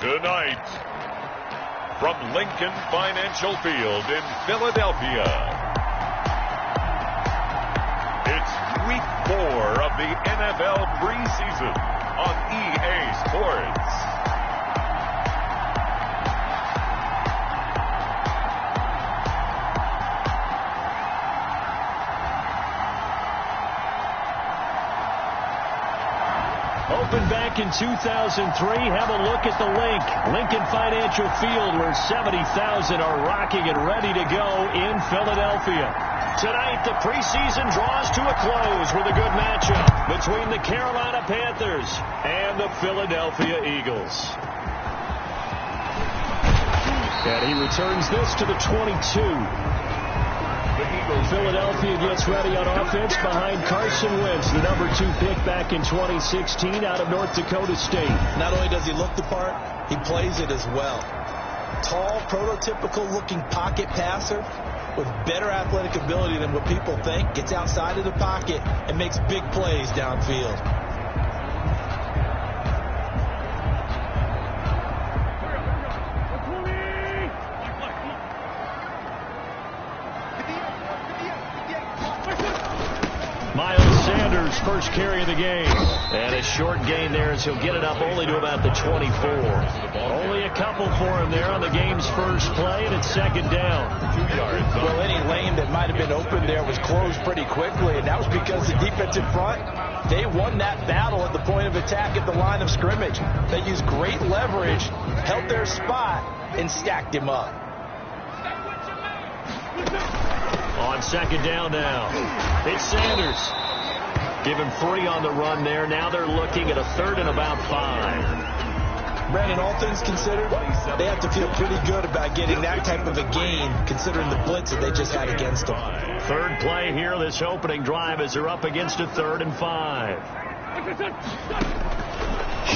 Tonight, from Lincoln Financial Field in Philadelphia, it's Week 4 of the NFL preseason on EA Sports. Opened back in 2003, have a look at the Lincoln Financial Field, where 70,000 are rocking and ready to go in Philadelphia. Tonight, the preseason draws to a close with a good matchup between the Carolina Panthers and the Philadelphia Eagles. And he returns this to the 22. Philadelphia gets ready on offense behind Carson Wentz, the number 2 pick back in 2016 out of North Dakota State. Not only does he look the part, he plays it as well. Tall, prototypical-looking pocket passer with better athletic ability than what people think. Gets outside of the pocket and makes big plays downfield. First carry of the game. And a short gain there as he'll get it up only to about the 24. Only a couple for him there on the game's first play, and it's second down. Well, any lane that might have been open there was closed pretty quickly, and that was because the defensive front, they won that battle at the point of attack at the line of scrimmage. They used great leverage, held their spot, and stacked him up. On second down now, it's Sanders. Give him 3 on the run there. Now they're looking at a third and about 5. Brandon, all things considered, they have to feel pretty good about getting that type of a gain, considering the blitz that they just had against them. Third play here, this opening drive, as they're up against a 3rd and 5.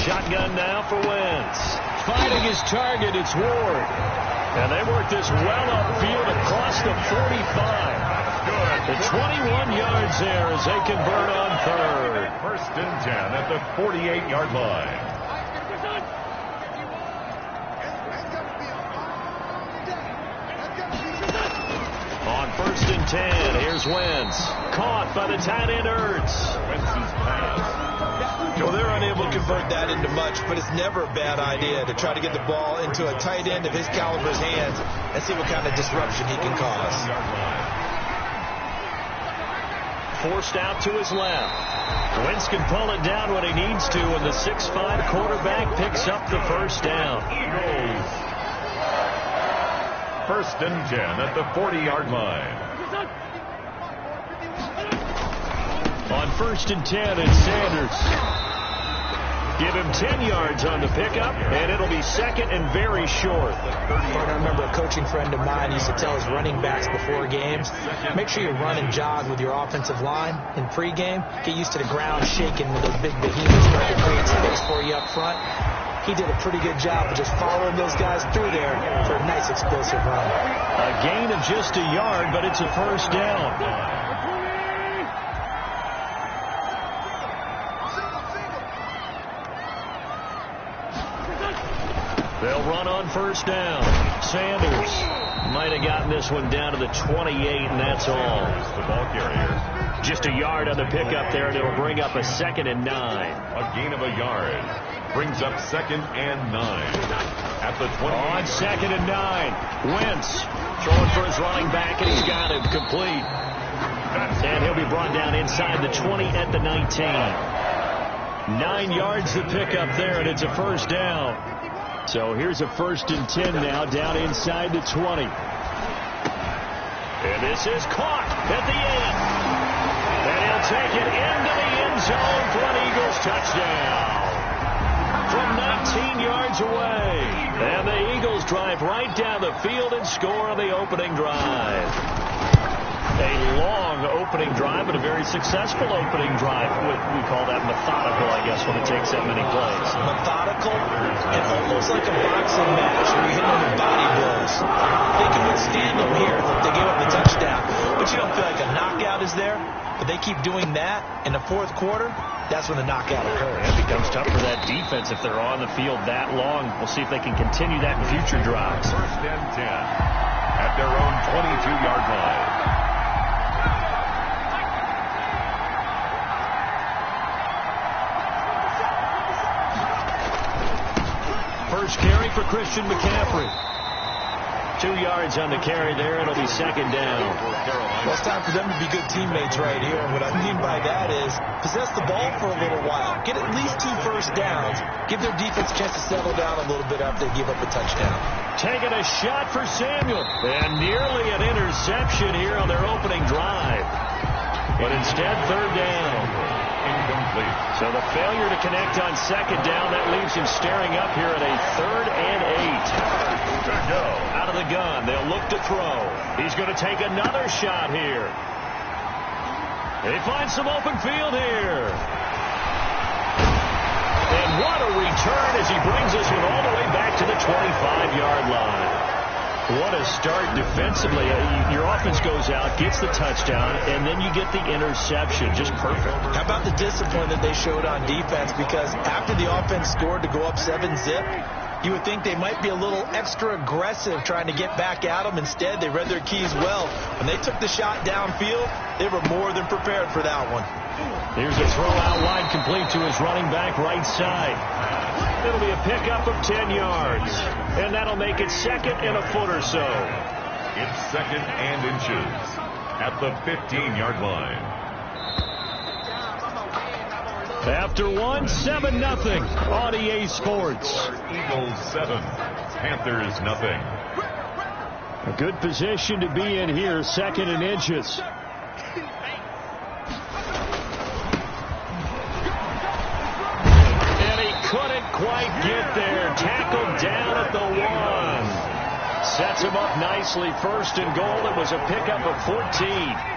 Shotgun now for Wentz. Finding his target, it's Ward. And they work this well upfield across the 45. The 21 yards there as they convert on third. First and 10 at the 48-yard line. On first and 10, here's Wentz. Caught by the tight end Ertz. Wentz's pass. Well, they're unable to convert that into much, but it's never a bad idea to try to get the ball into a tight end of his caliber's hands and see what kind of disruption he can cause. Forced out to his left. Wentz can pull it down when he needs to, and the 6'5" quarterback picks up the first down. Eagles. First and 10 at the 40-yard line. On first and 10, it's Sanders. Give him 10 yards on the pickup, and it'll be second and very short. I remember a coaching friend of mine used to tell his running backs before games, make sure you run and jog with your offensive line in pregame. Get used to the ground shaking when those big behemoths start to create space for you up front. He did a pretty good job of just following those guys through there for a nice explosive run. A gain of just a yard, but it's a first down. They'll run on first down. Sanders might have gotten this one down to the 28, and that's all. The ball carrier. Just a yard on the pickup there, and it'll bring up a 2nd and 9. A gain of a yard. Brings up 2nd and 9. At the 20. On 2nd and 9. Wentz throwing for his running back, and he's got him complete. And he'll be brought down inside the 20 at the 19. 9 yards to pick up there, and it's a first down. So here's a first and 10 now, down inside the 20. And this is caught at the 8. And he'll take it into the end zone for an Eagles touchdown. From 19 yards away. And the Eagles drive right down the field and score on the opening drive. A long opening drive, but a very successful opening drive. We call that methodical, I guess, when it takes that many plays. Methodical and almost like a boxing match where you're hitting them with body blows. They can withstand them here. They gave up the touchdown. But you don't feel like a knockout is there. But they keep doing that in the fourth quarter. that's when the knockout occurs. It becomes tough for that defense if they're on the field that long. We'll see if they can continue that in future drives. First and 10 at their own 22-yard line. First carry for Christian McCaffrey. 2 yards on the carry there. It'll be second down. Well, it's time for them to be good teammates right here. And what I mean by that is possess the ball for a little while. Get at least 2 first downs. Give their defense a chance to settle down a little bit after they give up a touchdown. Taking a shot for Samuel. And nearly an interception here on their opening drive. But instead, third down. Incomplete. So the failure to connect on second down, that leaves him staring up here at a 3rd and 8. To go. Out of the gun, they'll look to throw. He's going to take another shot here. They find some open field here. And what a return as he brings this one all the way back to the 25-yard line. What a start defensively. Your offense goes out, gets the touchdown, and then you get the interception. Just perfect. How about the discipline that they showed on defense? Because after the offense scored to go up 7-zip, you would think they might be a little extra aggressive trying to get back at them. Instead, they read their keys well. When they took the shot downfield, they were more than prepared for that one. Here's a throw out wide complete to his running back right side. It'll be a pickup of 10 yards. And that'll make it second and a foot or so. It's second and inches at the 15-yard line. After one, 7-0 on EA Sports. Eagles 7, Panthers nothing. A good position to be in here, second and inches. And he couldn't quite get there. Tackled down at the 1. Sets him up nicely. First and goal. It was a pickup of 14.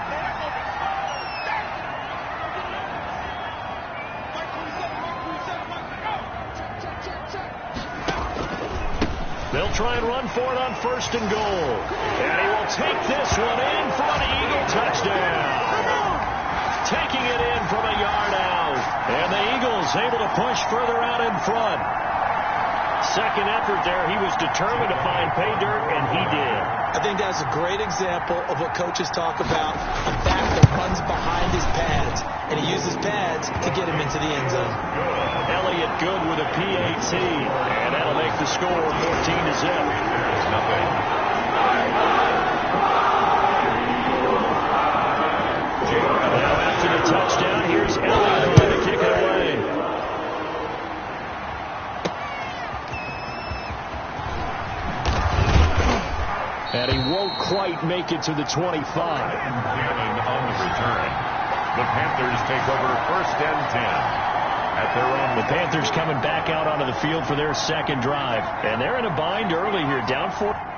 They'll try and run for it on first and goal. And he will take this one in for an Eagle touchdown. Taking it in from a yard out. And the Eagles able to push further out in front. Second effort there. He was determined to find pay dirt, and he did. I think that's a great example of what coaches talk about. A back that runs behind his pads. And he uses pads to get him into the end zone. Elliott good with a PAT. And that'll make the score 14-0. Nothing. Now after the touchdown, here's Elliott trying to kick it away. And he won't quite make it to the 25. Cannon on the return. The Panthers take over first and 10 at their own. The Panthers coming back out onto the field for their second drive. And they're in a bind early here, down 4.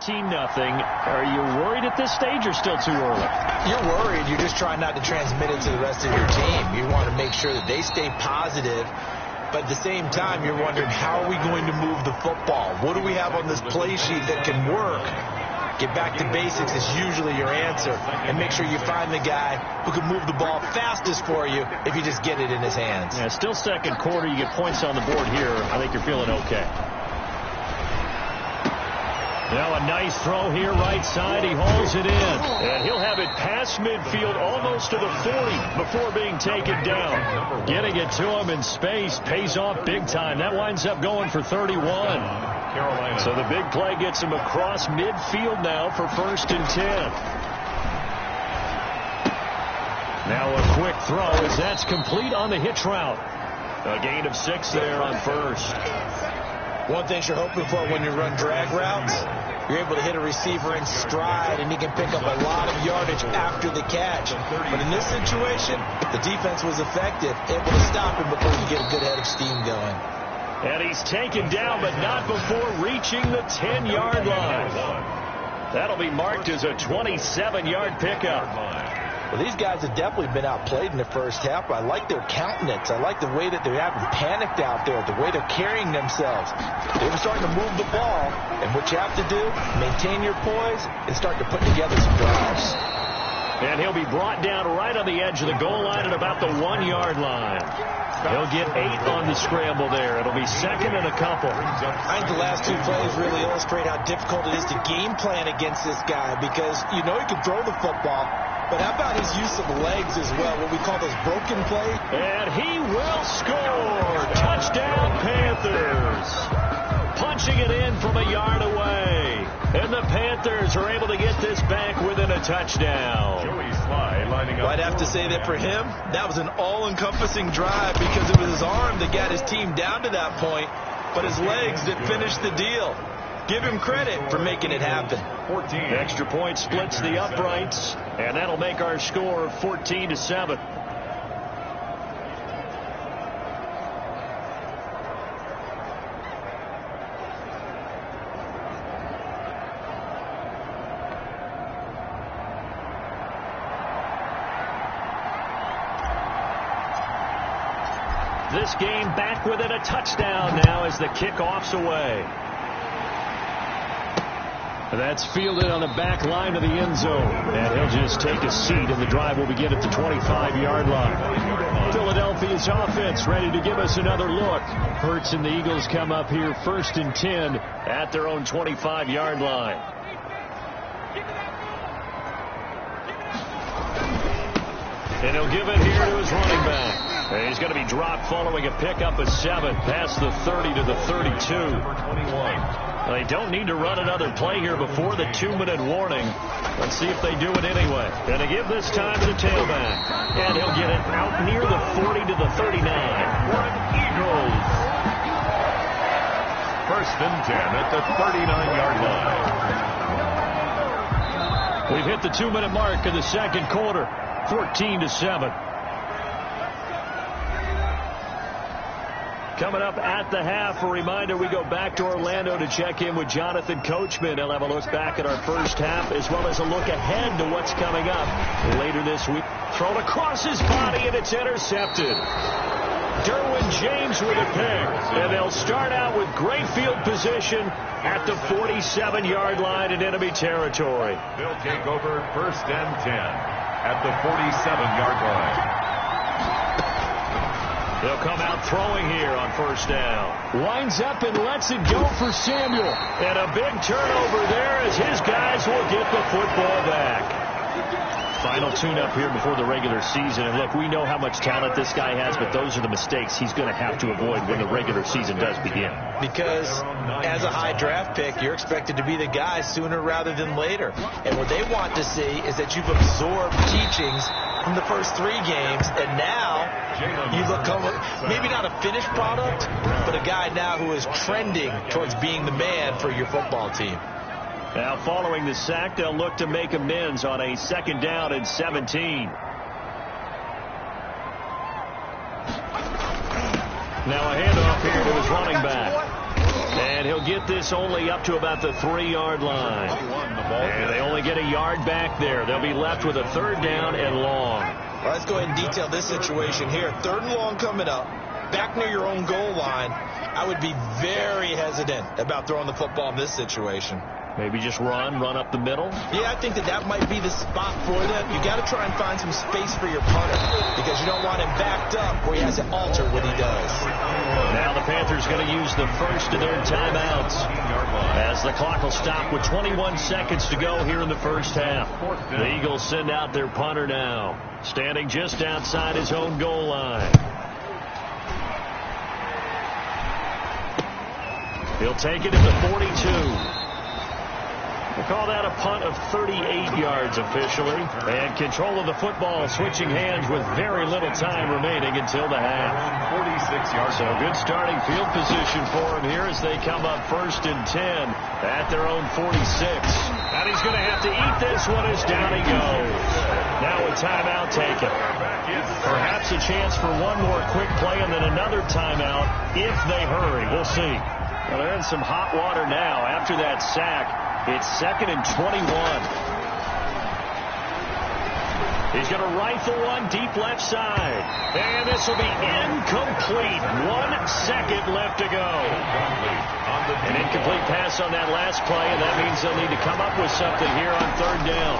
Nothing. Are you worried at this stage or still too early? You're worried. You're just trying not to transmit it to the rest of your team. You want to make sure that they stay positive. But at the same time, you're wondering, how are we going to move the football? What do we have on this play sheet that can work? Get back to basics is usually your answer. And make sure you find the guy who can move the ball fastest for you if you just get it in his hands. Yeah, still second quarter. You get points on the board here. I think you're feeling okay. Now a nice throw here, right side. He hauls it in. And he'll have it past midfield, almost to the 40 before being taken down. Getting it to him in space pays off big time. That winds up going for 31. Carolina. So the big play gets him across midfield now for first and 10. Now a quick throw as that's complete on the hitch route. A gain of 6 there on first. One thing you're hoping for when you run drag routes, you're able to hit a receiver in stride, and he can pick up a lot of yardage after the catch. But in this situation, the defense was effective, able to stop him before you get a good head of steam going. And he's taken down, but not before reaching the 10-yard line. That'll be marked as a 27-yard pickup. Well, these guys have definitely been outplayed in the first half. I like their countenance. I like the way that they haven't panicked out there, the way they're carrying themselves. They were starting to move the ball, and what you have to do, maintain your poise and start to put together some drives. And he'll be brought down right on the edge of the goal line at about the 1-yard line. He'll get 8 on the scramble there. It'll be second and a couple. I think the last 2 plays really illustrate how difficult it is to game plan against this guy, because you know he can throw the football, but how about his use of legs as well, what we call those broken plays? And he will score! Touchdown, Panthers! Punching it in from a yard away. And the Panthers are able to get this back within a touchdown. I'd have to say that for him, that was an all-encompassing drive, because it was his arm that got his team down to that point, but his legs that finished the deal. Give him credit for making it happen. 14. Extra point splits the uprights, and that'll make our score 14-7. This game back within a touchdown now as the kickoff's away. That's fielded on the back line of the end zone. And he'll just take a seat, and the drive will begin at the 25-yard line. Philadelphia's offense ready to give us another look. Hurts and the Eagles come up here 1st and 10 at their own 25-yard line. And he'll give it here to his running back. And he's going to be dropped following a pickup of 7 past the 30 to the 32. They don't need to run another play here before the 2-minute warning. Let's see if they do it anyway. Going to give this time to the tailback. And he'll get it out near the 40 to the 39. Eagles. 1st and 10 at the 39-yard line. We've hit the 2-minute mark in the second quarter. 14-7. Coming up at the half, a reminder, we go back to Orlando to check in with Jonathan Coachman. He'll have a look back at our first half, as well as a look ahead to what's coming up later this week. Thrown across his body, and it's intercepted. Derwin James with a pick. And they'll start out with great field position at the 47-yard line in enemy territory. They'll take over 1st and 10 at the 47-yard line. They'll come out throwing here on 1st down. Winds up and lets it go for Samuel. And a big turnover there as his guys will get the football back. Final tune-up here before the regular season. And look, we know how much talent this guy has, but those are the mistakes he's going to have to avoid when the regular season does begin. Because as a high draft pick, you're expected to be the guy sooner rather than later. And what they want to see is that you've absorbed teachings from the first 3 games, and now you look maybe not a finished product, but a guy now who is trending towards being the man for your football team. Now following the sack, they'll look to make amends on a 2nd down and 17. Now a handoff here to his running back. And he'll get this only up to about the 3-yard line. And they only get a yard back there. They'll be left with a 3rd down and long. Well, let's go ahead and detail this situation here. 3rd and long coming up, back near your own goal line. I would be very hesitant about throwing the football in this situation. Maybe just run up the middle? Yeah, I think that might be the spot for them. You got to try and find some space for your punter, because you don't want him backed up where he has to alter what he does. Now the Panthers going to use the first of their timeouts as the clock will stop with 21 seconds to go here in the first half. The Eagles send out their punter now, standing just outside his own goal line. He'll take it at the 42. We'll call that a punt of 38 yards officially. And control of the football switching hands with very little time remaining until the half. 46 yards. So good starting field position for him here as they come up 1st and 10 at their own 46. And he's going to have to eat this one as down he goes. Now a timeout taken. Perhaps a chance for one more quick play and then another timeout if they hurry. We'll see. Well, they're in some hot water now. After that sack, it's 2nd and 21. He's going to rifle one deep left side. And this will be incomplete. 1 second left to go. An incomplete pass on that last play, and that means they'll need to come up with something here on 3rd down.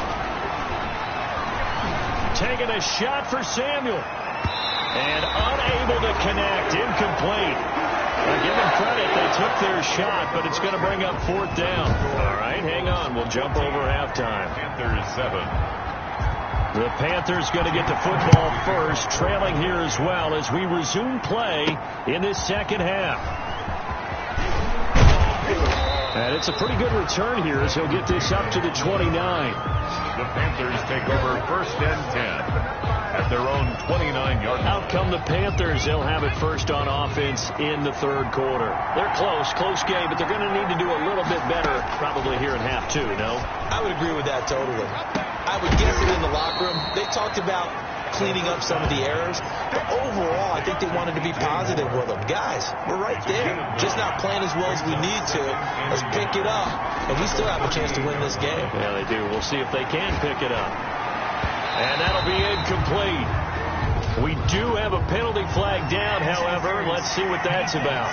Taking a shot for Samuel. And unable to connect. Incomplete. Now, give them credit. They took their shot, but it's going to bring up 4th down. All right, hang on. We'll jump over halftime. Panthers 7. The Panthers going to get the football first, trailing here as well as we resume play in this second half. And it's a pretty good return here as he'll get this up to the 29. The Panthers take over 1st and 10 at their own 29-yard line. Out come the Panthers. They'll have it first on offense in the 3rd quarter. They're close game, but they're going to need to do a little bit better probably here in half 2, no? I would agree with that totally. I would guess it in the locker room. They talked about cleaning up some of the errors, but overall, I think they wanted to be positive with them. Guys, we're right there. Just not playing as well as we need to. Let's pick it up, and we still have a chance to win this game. Yeah, they do. We'll see if they can pick it up. And that'll be incomplete. We do have a penalty flag down, however. Let's see what that's about.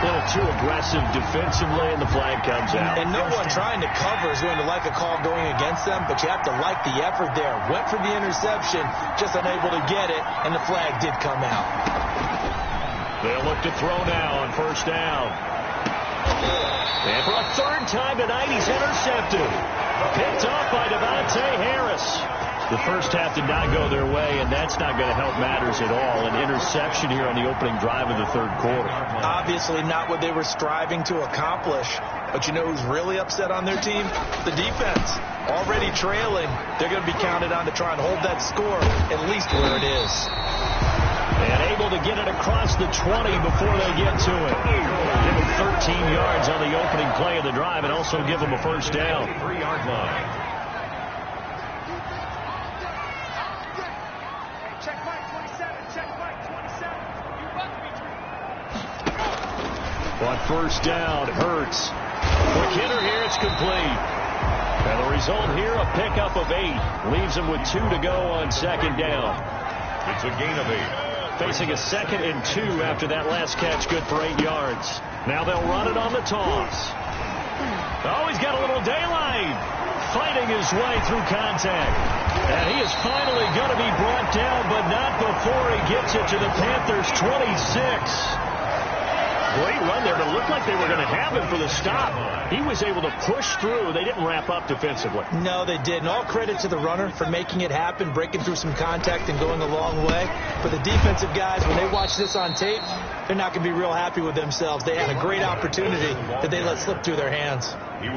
A little too aggressive defensively, and the flag comes out. And no one trying to cover is going to like a call going against them, but you have to like the effort there. Went for the interception, just unable to get it, and the flag did come out. They'll look to throw now on 1st down. And for a 3rd time tonight, he's intercepted. Picked off by Devontae Harris. The first half did not go their way, and that's not going to help matters at all. An interception here on the opening drive of the 3rd quarter. Obviously not what they were striving to accomplish. But you know who's really upset on their team? The defense. Already trailing. They're going to be counted on to try and hold that score at least where it is. And able to get it across the 20 before they get to it. Give them 13 yards on the opening play of the drive and also give them a 1st down. 3-yard line. On 1st down, Hurts. Quick hitter here, it's complete. And the result here, a pickup of 8. Leaves them with 2 to go on 2nd down. It's a gain of 8. Facing a 2nd and 2 after that last catch, good for 8 yards. Now they'll run it on the toss. Oh, he's got a little daylight. Fighting his way through contact. And he is finally going to be brought down, but not before he gets it to the Panthers' 26. Great run there, but it looked like they were going to have him for the stop. He was able to push through. They didn't wrap up defensively. No, they didn't. All credit to the runner for making it happen, breaking through some contact and going a long way. For the defensive guys, when they watch this on tape, they're not going to be real happy with themselves. They had a great opportunity that they let slip through their hands.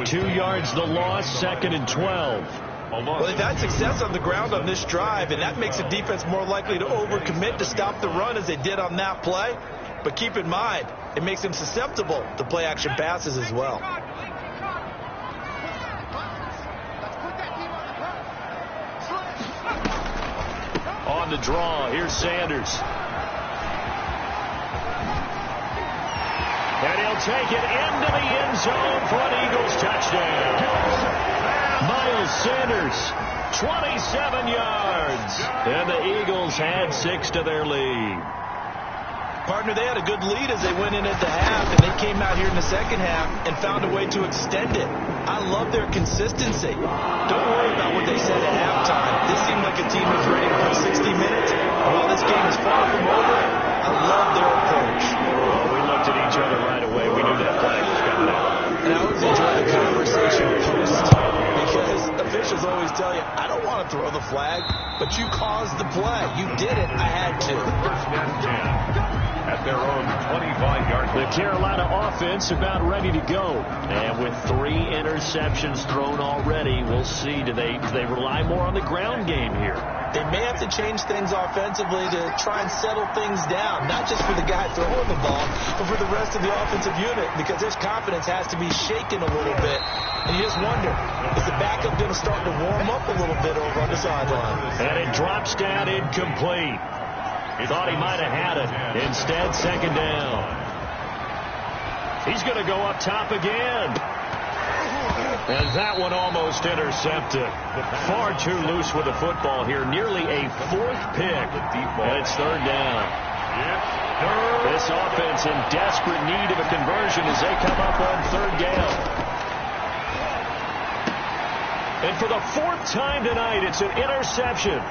2 yards the loss, 2nd and 12. Well, they've had success on the ground on this drive, and that makes the defense more likely to overcommit to stop the run as they did on that play. But keep in mind, it makes them susceptible to play-action passes as well. On the draw, here's Sanders. And he'll take it into the end zone for an Eagles touchdown. Miles Sanders, 27 yards. And the Eagles had 6 to their lead. Partner, they had a good lead as they went in at the half, and they came out here in the second half and found a way to extend it. I love their consistency. Don't worry about what they said at halftime. This seemed like a team that was ready to play 60 minutes. And while this game is far from over, I love their approach. Well, we looked at each other right away. We knew that flag was coming out. And I always enjoy the conversation post, because officials always tell you, I don't want to throw the flag, but you caused the play. You did it. I had to. 1st and 10. at their own 25-yard line. The Carolina offense about ready to go. And with 3 interceptions thrown already, we'll see. Do they rely more on the ground game here? They may have to change things offensively to try and settle things down, not just for the guy throwing the ball, but for the rest of the offensive unit, because his confidence has to be shaken a little bit. And you just wonder, is the backup going to start to warm up a little bit over on the sideline? And it drops down incomplete. He thought he might have had it. Instead, second down. He's going to go up top again. And that one almost intercepted. Far too loose with the football here. Nearly a 4th pick. And it's third down. This offense in desperate need of a conversion as they come up on third down. And for the 4th time tonight, it's an interception.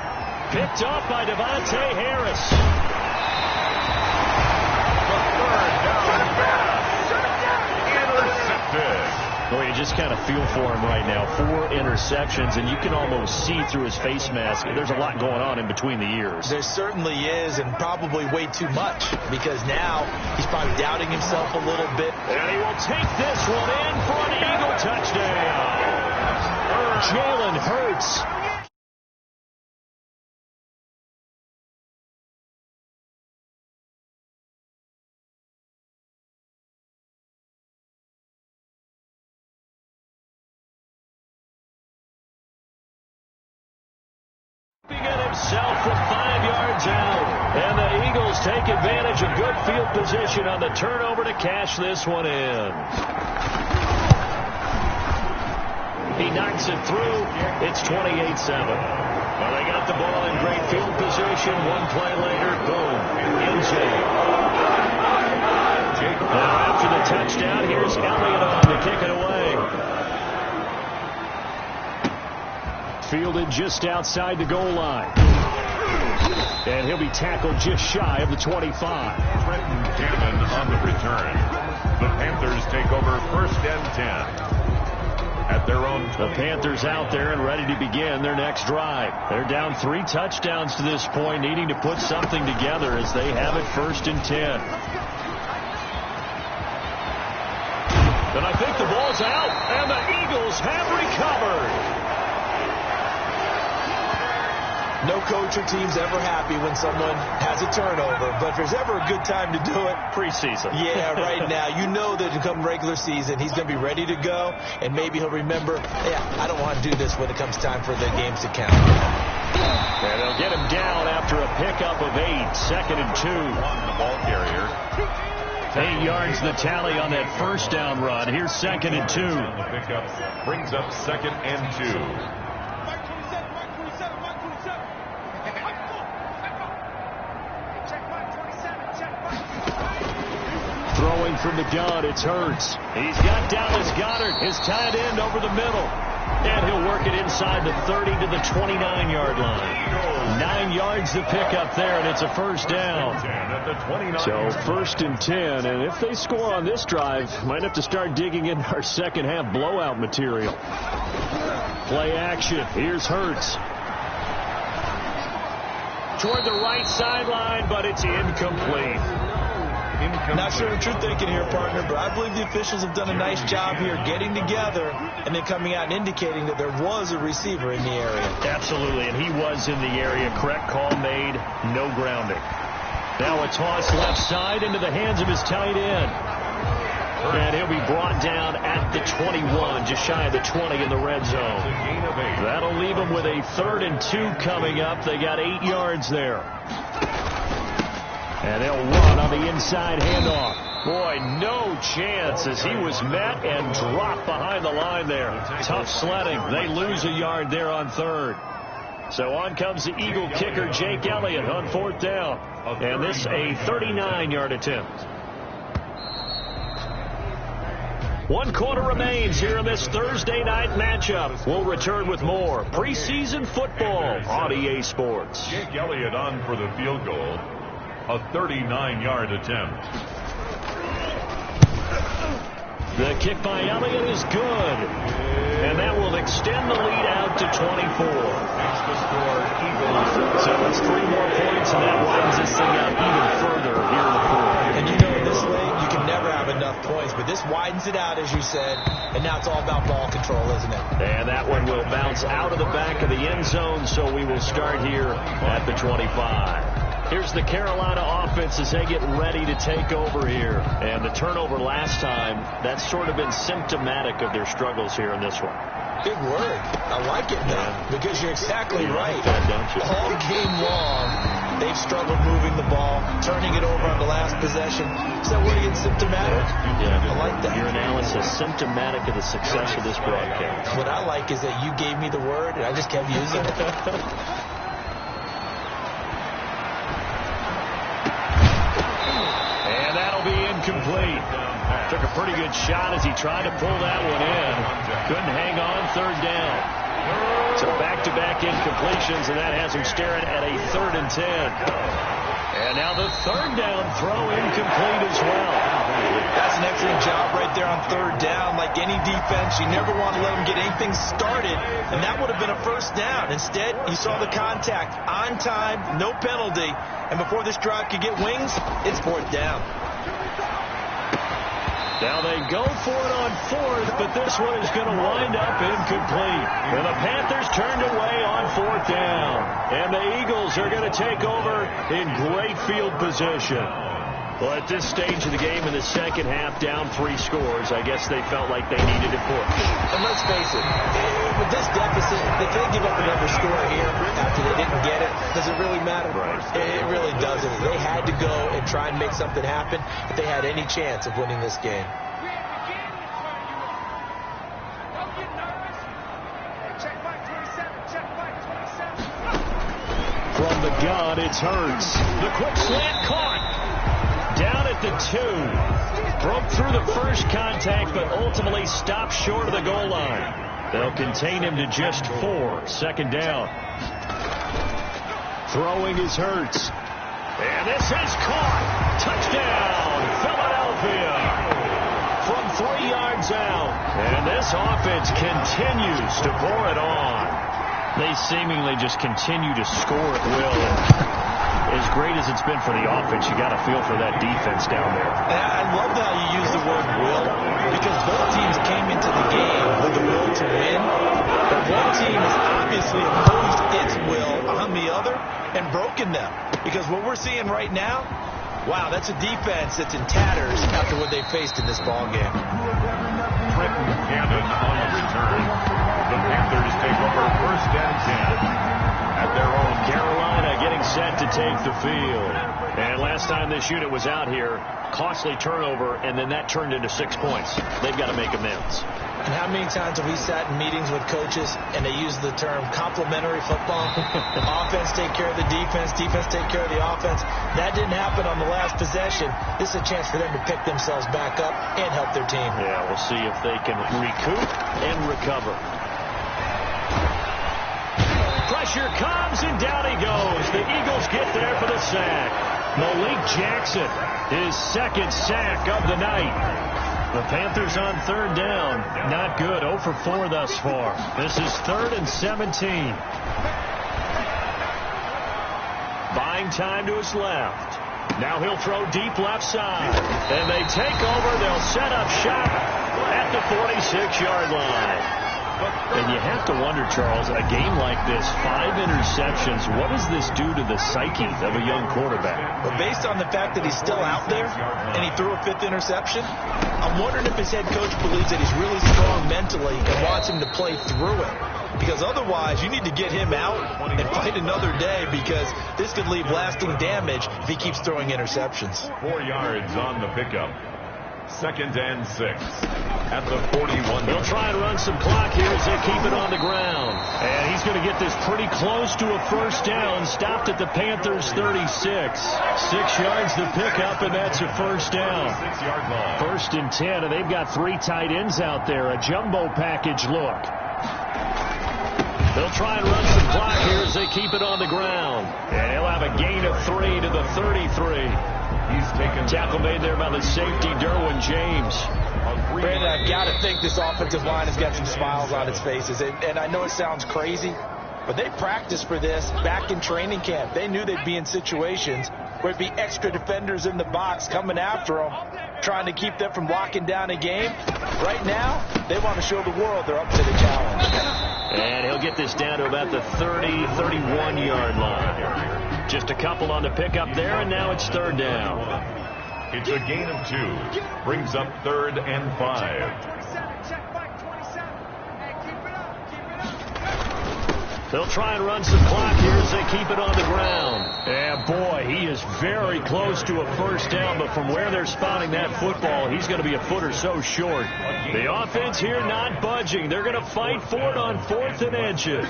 Picked up by Devontae Harris. The third down pass. Intercepted. Well, you just kind of feel for him right now. 4 interceptions, and you can almost see through his face mask. There's a lot going on in between the ears. There certainly is, and probably way too much, because now he's probably doubting himself a little bit. And he will take this one in for an Eagle touchdown. Jalen Hurts. Himself from 5 yards out. And the Eagles take advantage of good field position on the turnover to cash this one in. He knocks it through. It's 28-7. Well, they got the ball in great field position. One play later, boom, NJ. Now after the touchdown, here's Elliott on to kick it away. Fielded just outside the goal line. And he'll be tackled just shy of the 25. Trenton Cannon on the return. The Panthers take over 1st and 10. At their own 20. The Panthers out there and ready to begin their next drive. They're down 3 touchdowns to this point, needing to put something together as they have it 1st and 10. And I think the ball's out, and the Eagles have recovered. No coach or team's ever happy when someone has a turnover, but if there's ever a good time to do it, preseason. Yeah, right now. You know that come regular season, he's going to be ready to go, and maybe he'll remember, yeah, I don't want to do this when it comes time for the games to count. And they'll get him down after a pickup of 8, 2nd and 2. On the ball carrier. 8 yards the tally on that 1st down run. Here's 2nd and 2. The pickup brings up 2nd and 2. Throwing from the gun, it's Hurts. He's got Dallas Goedert, his tight end, over the middle. And he'll work it inside the 30 to the 29-yard line. 9 yards to pick up there, and it's a 1st down. So 1st and 10, and if they score on this drive, might have to start digging in our second half blowout material. Play action. Here's Hurts. Toward the right sideline, but it's incomplete. Not sure what you're thinking here, partner, but I believe the officials have done a nice job here getting together and then coming out and indicating that there was a receiver in the area. Absolutely, and he was in the area. Correct call made, no grounding. Now a toss left side into the hands of his tight end. And he'll be brought down at the 21, just shy of the 20 in the red zone. That'll leave him with a 3rd and 2 coming up. They got 8 yards there. And they'll run on the inside handoff. Boy, no chance as he was met and dropped behind the line there. Tough sledding. They lose a yard there on 3rd. So on comes the Eagle kicker, Jake Elliott, on 4th down. And this a 39-yard attempt. 1 quarter remains here in this Thursday night matchup. We'll return with more preseason football on EA Sports. Jake Elliott on for the field goal. A 39-yard attempt. The kick by Elliott is good. And that will extend the lead out to 24. Makes the score Eagles. So it's 3 more points, and that winds this thing out even further here in the 4th. just widens it out, as you said, and now it's all about ball control, isn't it? And that one will bounce out of the back of the end zone, so we will start here at the 25. Here's the Carolina offense as they get ready to take over here. And the turnover last time, that's sort of been symptomatic of their struggles here in this one. Big word. I like it now, because you're exactly right. Like that, don't you? All game long, they've struggled moving the ball, turning it over on the last possession. Is that word again, symptomatic? Yeah. I like that. Your analysis, symptomatic of the success of this broadcast. What I like is that you gave me the word, and I just kept using it. And that'll be incomplete. Took a pretty good shot as he tried to pull that one in. Couldn't hang on, third down. So back-to-back incompletions, and that has him staring at a 3rd and 10. And now the third down throw incomplete as well. That's an excellent job right there on third down. Like any defense, you never want to let them get anything started, and that would have been a first down. Instead, you saw the contact on time, no penalty, and before this drive could get wings, it's 4th down. Now they go for it on 4th, but this one is going to wind up incomplete. And the Panthers turned away on 4th down. And the Eagles are going to take over in great field position. Well, at this stage of the game in the second half, down 3 scores, I guess they felt like they needed a push. And let's face it, with this deficit, they can't give up another score here after they didn't get it. Does it really matter? Right. It really doesn't. They had to go and try and make something happen if they had any chance of winning this game. From the gun, it's Hurts. The quick slant caught. Down at the 2. Broke through the first contact, but ultimately stopped short of the goal line. They'll contain him to just 4. Second down. Throwing is Hurts. And this is caught. Touchdown, Philadelphia. From 3 yards out. And this offense continues to pour it on. They seemingly just continue to score at will. As great as it's been for the offense, you got to feel for that defense down there. And I love how you use the word will, because both teams came into the game with the will to win. But one team has obviously imposed its will on the other and broken them. Because what we're seeing right now, wow, that's a defense that's in tatters after what they faced in this ball game. Trenton Cannon on the return. The Panthers take over 1st and 10 at their own. Carolina getting set to take the field. And last time this unit was out here, costly turnover, and then that turned into 6 points. They've got to make amends. And how many times have we sat in meetings with coaches and they use the term complementary football? Offense take care of the defense, defense take care of the offense. That didn't happen on the last possession. This is a chance for them to pick themselves back up and help their team. Yeah, we'll see if they can recoup and recover. Pressure comes, and down he goes. The Eagles get there for the sack. Malik Jackson, his 2nd sack of the night. The Panthers on 3rd down. Not good. 0 for 4 thus far. This is 3rd and 17. Buying time to his left. Now he'll throw deep left side. And they take over. They'll set up shop at the 46-yard line. And you have to wonder, Charles, a game like this, 5 interceptions, what does this do to the psyche of a young quarterback? Well, based on the fact that he's still out there and he threw a 5th interception, I'm wondering if his head coach believes that he's really strong mentally and wants him to play through it. Because otherwise, you need to get him out and fight another day, because this could leave lasting damage if he keeps throwing interceptions. 4 yards on the pickup. 2nd and 6 at the 41. They'll try and run some clock here as they keep it on the ground. And he's going to get this pretty close to a 1st down. Stopped at the Panthers' 36. 6 yards to pick up, and that's a 1st down. 6-yard line. 1st and 10, and they've got 3 tight ends out there. A jumbo package look. They'll try and run some clock here as they keep it on the ground. And he'll have a gain of 3 to the 33. He's taken Tackle made there by the safety, Derwin James. Brandon, I've got to think this offensive line has got some smiles on its faces. And I know it sounds crazy, but they practiced for this back in training camp. They knew they'd be in situations where it'd be extra defenders in the box coming after them. trying to keep them from locking down a game. Right now, they want to show the world they're up to the challenge. And he'll get this down to about the 30, 31-yard line. Just a couple on the pickup there, and now it's third down. It's a gain of 2. Brings up 3rd and 5. They'll try and run some clock here as they keep it on the ground. And boy, he is very close to a first down, but from where they're spotting that football, he's going to be a foot or so short. The offense here not budging. They're going to fight for it on 4th and inches.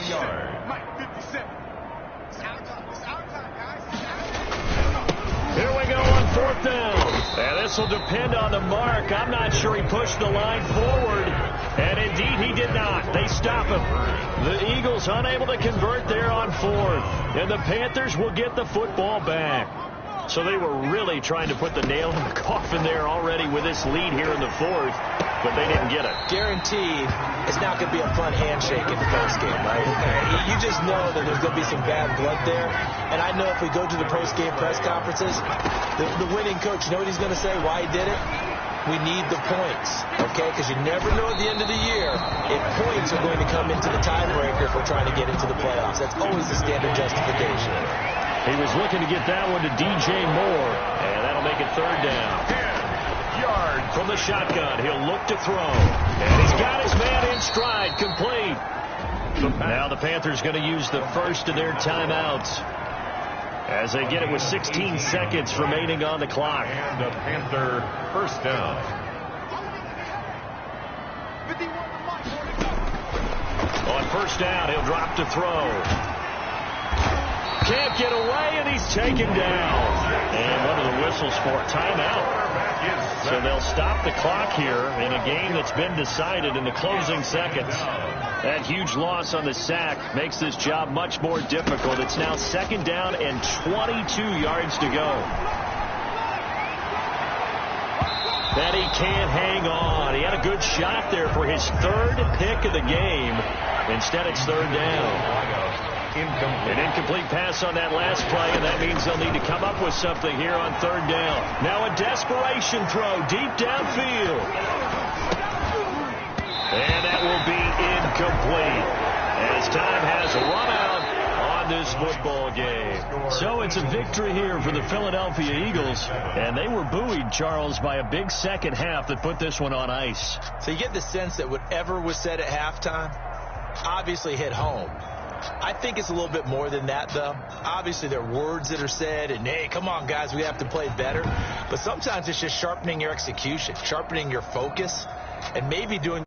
Here we go on 4th down. And this will depend on the mark. I'm not sure he pushed the line forward. And indeed he did not. They stop him. The Eagles unable to convert there on 4th. And the Panthers will get the football back. So they were really trying to put the nail in the coffin there already with this lead here in the 4th. But they didn't get it. Guaranteed, it's not going to be a fun handshake in the first game, right? You just know that there's going to be some bad blood there. And I know if we go to the post-game press conferences, the winning coach, you know what he's going to say, why he did it? We need the points, okay? Because you never know at the end of the year if points are going to come into the tiebreaker if we're trying to get into the playoffs. That's always the standard justification. He was looking to get that one to DJ Moore, and that'll make it third down. From the shotgun, he'll look to throw. And he's got his man in stride, complete. Now the Panthers going to use the first of their timeouts as they get it with 16 seconds remaining on the clock. And a Panther first down. On first down, he'll drop to throw. Can't get away, and he's taken down. And one of the whistles for timeout. So they'll stop the clock here in a game that's been decided in the closing seconds. That huge loss on the sack makes this job much more difficult. It's now second down and 22 yards to go. That he can't hang on. He had a good shot there for his 3rd pick of the game. Instead, it's third down. An incomplete pass on that last play, and that means they'll need to come up with something here on third down. Now a desperation throw deep downfield. And that will be incomplete as time has run out on this football game. So it's a victory here for the Philadelphia Eagles, and they were buoyed, Charles, by a big second half that put this one on ice. So you get the sense that whatever was said at halftime obviously hit home. I think it's a little bit more than that, though. Obviously, there are words that are said, and, hey, come on, guys, we have to play better. But sometimes it's just sharpening your execution, sharpening your focus, and maybe doing